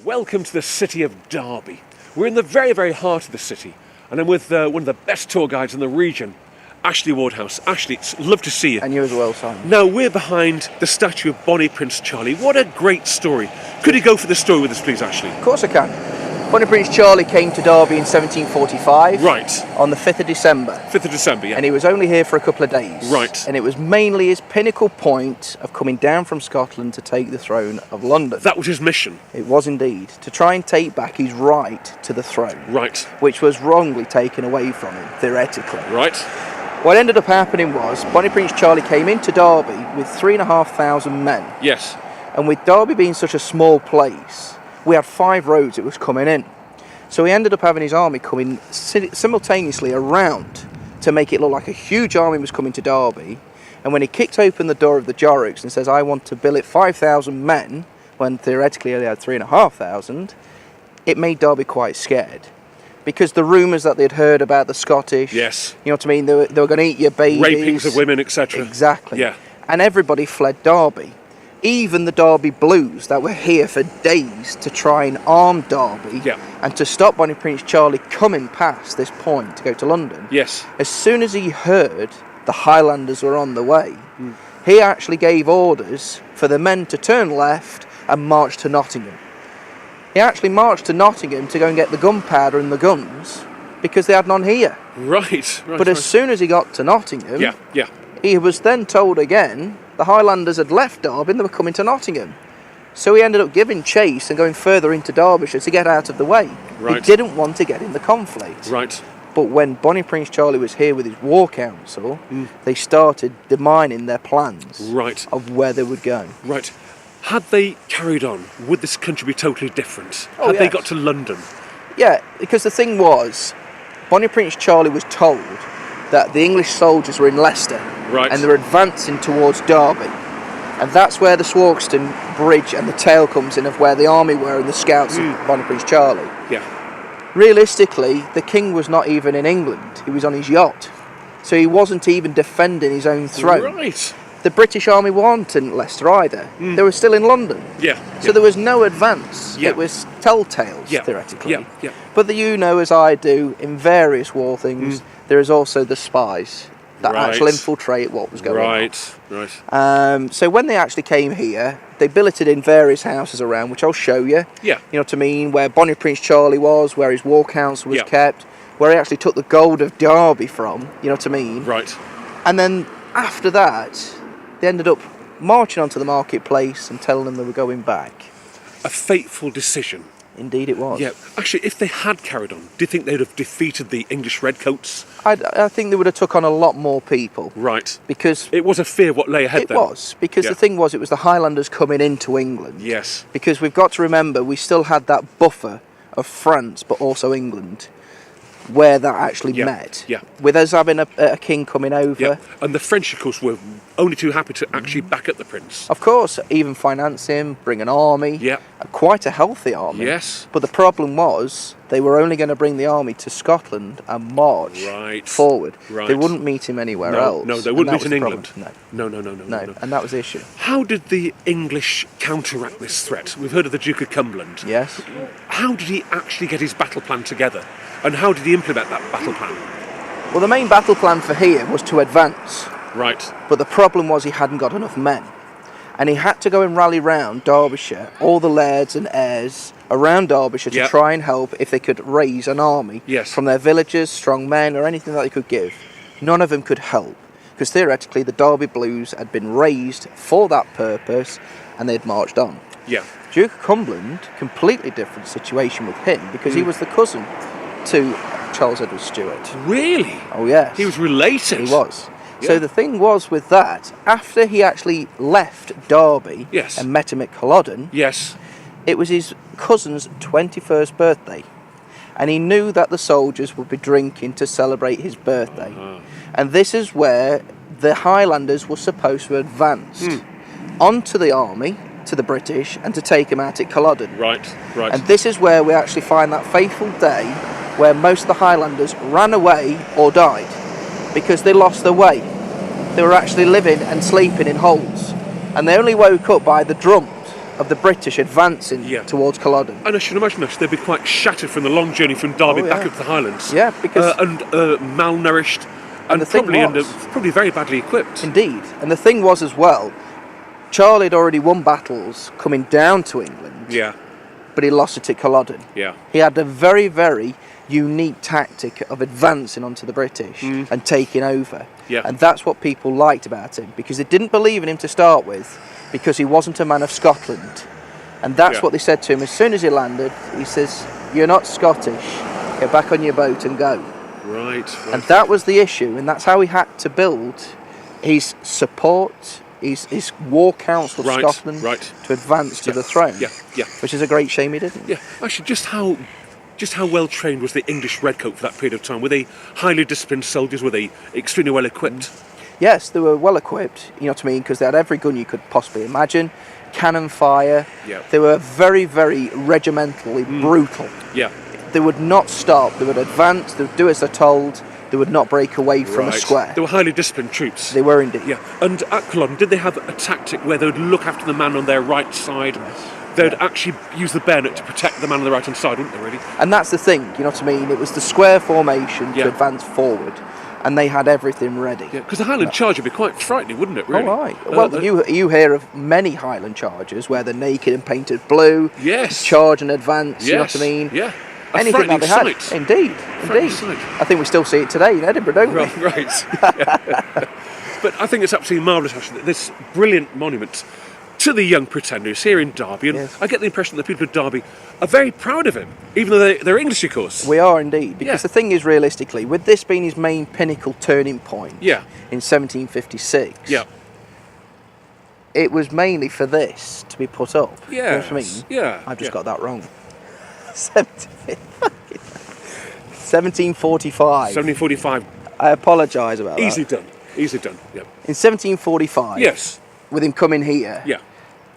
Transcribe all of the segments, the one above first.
Welcome to the city of Derby. We're in the very, very heart of the city, and I'm with one of the best tour guides in the region, Ashley Waterhouse. Ashley, it's love to see you. And you as well, Simon. Now, we're behind the statue of Bonnie Prince Charlie. What a great story. Could you go for the story with us, please, Ashley? Of course I can. Bonnie Prince Charlie came to Derby in 1745. Right. On the 5th of December. 5th of December, yeah. And he was only here for a couple of days. Right. And it was mainly his pinnacle point of coming down from Scotland to take the throne of London. That was his mission. It was indeed. To try and take back his right to the throne. Right. Which was wrongly taken away from him, theoretically. Right. What ended up happening was, Bonnie Prince Charlie came into Derby with 3,500 men. Yes. And with Derby being such a small place, we had 5 roads it was coming in. So he ended up having his army coming simultaneously around to make it look like a huge army was coming to Derby. And when he kicked open the door of the Jorrocks and says, I want to billet 5,000 men, when theoretically he only had 3,500, it made Derby quite scared. Because the rumours that they'd heard about the Scottish, yes, you know what I mean, they were going to eat your babies. Rapings of women, etc. Exactly. Yeah. And everybody fled Derby. Even the Derby Blues that were here for days to try and arm Derby and to stop Bonnie Prince Charlie coming past this point to go to London. Yes. As soon as he heard the Highlanders were on the way, he actually gave orders for the men to turn left and march to Nottingham. He actually marched to Nottingham to go and get the gunpowder and the guns because they had none here. Right. But as soon as he got to Nottingham, yeah. he was then told again the Highlanders had left Derby and they were coming to Nottingham. So he ended up giving chase and going further into Derbyshire to get out of the way. Right. He didn't want to get in the conflict. Right. But when Bonnie Prince Charlie was here with his war council, they started demining their plans of where they would go. Right. Had they carried on, would this country be totally different? Oh, Had they got to London? Yeah, because the thing was, Bonnie Prince Charlie was told that the English soldiers were in Leicester and they were advancing towards Derby. And that's where the Swarkston Bridge and the tail comes in of where the army were and the scouts of Bonnie Prince Charlie. Yeah. Realistically, the king was not even in England. He was on his yacht. So he wasn't even defending his own throne. Right. The British army weren't in Leicester either. They were still in London. Yeah. So there was no advance. It was telltales, theoretically. Yeah. But you know, as I do, in various war things, there is also the spies that actually infiltrate what was going on. Right. So when they actually came here, they billeted in various houses around, which I'll show you. Yeah. You know what I mean? Where Bonnie Prince Charlie was, where his war council was kept, where he actually took the gold of Derby from. You know what I mean? Right. And then after that, they ended up marching onto the marketplace and telling them they were going back. A fateful decision. Indeed it was. Yeah. Actually, if they had carried on, do you think they'd have defeated the English redcoats? I think they would have took on a lot more people. Right. Because it was a fear what lay ahead then. It was. Because the thing was, it was the Highlanders coming into England. Yes. Because we've got to remember, we still had that buffer of France, but also England, where that actually met. Yeah. With us having a king coming over. Yeah. And the French, of course, were only too happy to actually back up the prince. Of course, even finance him, bring an army. Yeah. Quite a healthy army. Yes. But the problem was, they were only going to bring the army to Scotland and march forward. Right. They wouldn't meet him anywhere else. No, they wouldn't meet in England. No, and that was the issue. How did the English counteract this threat? We've heard of the Duke of Cumberland. Yes. How did he actually get his battle plan together? And how did he implement that battle plan? Well, the main battle plan for here was to advance. Right. But the problem was he hadn't got enough men. And he had to go and rally round Derbyshire, all the lairds and heirs around Derbyshire to try and help if they could raise an army from their villagers, strong men, or anything that they could give. None of them could help, because theoretically the Derby Blues had been raised for that purpose and they'd marched on. Yeah. Duke of Cumberland, completely different situation with him, because he was the cousin to Charles Edward Stuart. Really? Oh yes. He was related? He was. So the thing was with that, after he actually left Derby and met him at Culloden, it was his cousin's 21st birthday. And he knew that the soldiers would be drinking to celebrate his birthday. And this is where the Highlanders were supposed to advance onto the army, to the British, and to take him out at Culloden. Right. And this is where we actually find that fateful day where most of the Highlanders ran away or died because they lost their way. They were actually living and sleeping in holes, and they only woke up by the drums of the British advancing towards Culloden. And I should imagine that they'd be quite shattered from the long journey from Derby back up to the Highlands. Yeah, because and malnourished, and probably very badly equipped. Indeed, and the thing was as well, Charlie had already won battles coming down to England. Yeah. But he lost it at Culloden. Yeah. He had a very, very unique tactic of advancing onto the British and taking over. Yeah. And that's what people liked about him, because they didn't believe in him to start with, because he wasn't a man of Scotland. And that's what they said to him as soon as he landed. He says, "You're not Scottish. Get back on your boat and go." Right. And that was the issue, and that's how he had to build his support, his war council of Scotland to advance to the throne. Yeah, yeah. Which is a great shame he didn't. Yeah, actually, just how well trained was the English redcoat for that period of time? Were they highly disciplined soldiers? Were they extremely well equipped? Yes, they were well equipped, you know what I mean, because they had every gun you could possibly imagine, cannon fire. Yeah. They were very, very regimentally brutal. Yeah. They would not stop, they would advance, they would do as they're told, they would not break away from a square. They were highly disciplined troops. They were indeed. Yeah, and at Culloden, did they have a tactic where they would look after the man on their right side? They'd actually use the bayonet to protect the man on the right-hand side, wouldn't they, really? And that's the thing, you know what I mean? It was the square formation to advance forward, and they had everything ready. Yeah, because the Highland charge would be quite frightening, wouldn't it, really? Oh, right. Well, you hear of many Highland charges where they're naked and painted blue, charge and advance, you know what I mean? Yeah. Anything that they had. Indeed. I think we still see it today in Edinburgh, don't we? Right. But I think it's absolutely marvellous, actually, that this brilliant monument to the young Pretender who's here in Derby, and I get the impression that the people of Derby are very proud of him, even though they're English, of course. We are indeed, because the thing is, realistically, with this being his main pinnacle turning point in 1756, it was mainly for this to be put up. Yeah. You know what I mean? Yeah. I've just got that wrong. 1745. 1745. I apologise about that. Easily done. Yeah. In 1745. Yes. With him coming here. Yeah.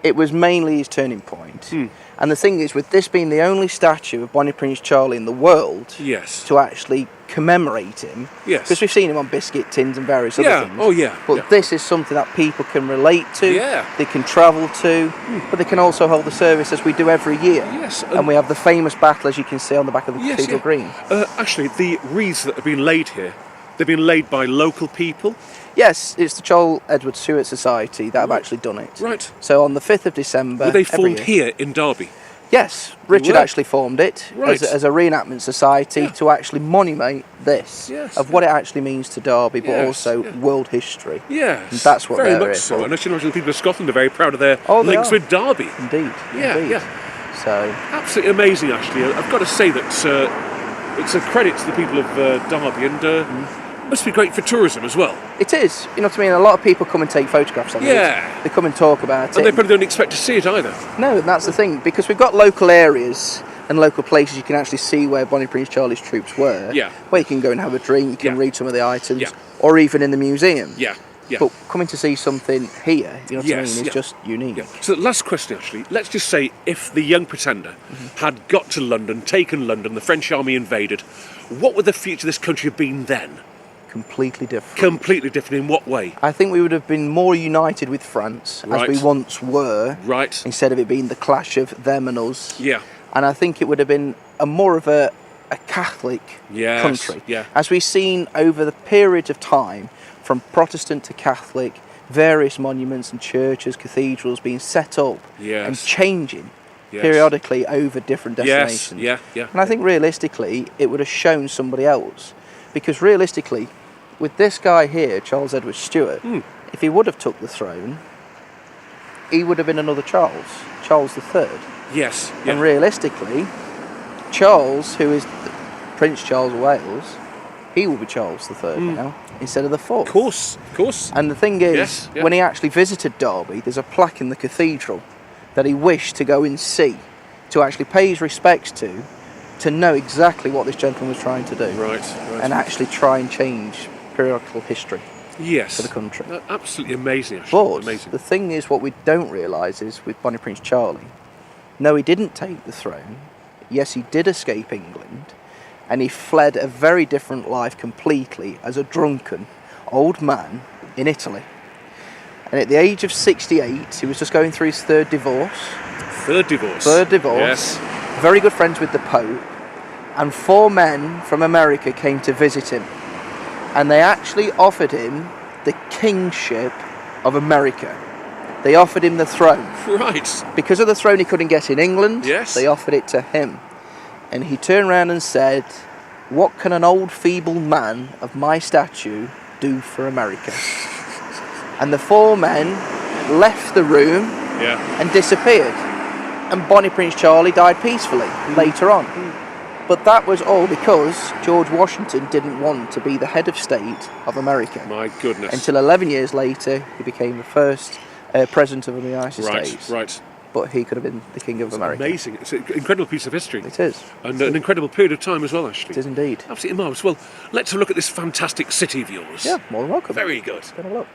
It was mainly his turning point. And the thing is, with this being the only statue of Bonnie Prince Charlie in the world to actually commemorate him, because we've seen him on biscuit tins and various other things. Oh, yeah. But this is something that people can relate to, they can travel to, but they can also hold the service as we do every year. Yes. And we have the famous battle, as you can see on the back of the Cathedral Green. Actually, the wreaths that have been laid here, they've been laid by local people. Yes, it's the Charles Edward Stewart Society that have actually done it. Right. So on the 5th of December... Were they formed here in Derby? Yes, Richard actually formed it as a reenactment society to actually monument this, of what it actually means to Derby, but also world history. Yes. And that's what very much so. And I should imagine the people of Scotland are very proud of their links with Derby. Indeed. Yeah. So absolutely amazing, actually. I've got to say that it's a credit to the people of Derby, and must be great for tourism as well. It is. You know what I mean? A lot of people come and take photographs of it. They come and talk about it. And they probably don't expect to see it either. No, and that's the thing, because we've got local areas and local places you can actually see where Bonnie Prince Charlie's troops were. Where you can go and have a drink, you can read some of the items, or even in the museum. But coming to see something here, you know what I mean, is just unique. So the last question, actually, let's just say if the young Pretender had got to London, taken London, the French army invaded, what would the future of this country have been then? Completely different. Completely different in what way? I think we would have been more united with France, as we once were, instead of it being the clash of them and us. And I think it would have been more of a Catholic country. As we've seen over the period of time, from Protestant to Catholic, various monuments and churches, cathedrals being set up and changing periodically over different destinations. And I think realistically, it would have shown somebody else. Because realistically, with this guy here, Charles Edward Stewart, if he would have took the throne, he would have been another Charles III. And realistically, Charles, who is Prince Charles of Wales, he will be Charles III now, instead of the fourth. Of course. And the thing is, when he actually visited Derby, there's a plaque in the cathedral that he wished to go and see, to actually pay his respects to know exactly what this gentleman was trying to do. And actually try and change periodical history for the country. Absolutely amazing, actually. But the thing is, what we don't realise is, with Bonnie Prince Charlie, no, he didn't take the throne. Yes, he did escape England, and he fled a very different life completely as a drunken old man in Italy. And at the age of 68, he was just going through his third divorce. Third divorce. Yes. Very good friends with the Pope. And 4 men from America came to visit him. And they actually offered him the kingship of America. They offered him the throne. Right. Because of the throne he couldn't get in England, yes. they offered it to him. And he turned around and said, "What can an old feeble man of my stature do for America?" And the 4 men left the room and disappeared. And Bonnie Prince Charlie died peacefully later on. But that was all because George Washington didn't want to be the head of state of America. My goodness. Until 11 years later, he became the first president of the United States. Right. But he could have been the king of America. Amazing. It's an incredible piece of history. It is. And an incredible period of time as well, actually. It is indeed. Absolutely marvellous. Well, let's have a look at this fantastic city of yours. Yeah, more than welcome. Very good. Have a look.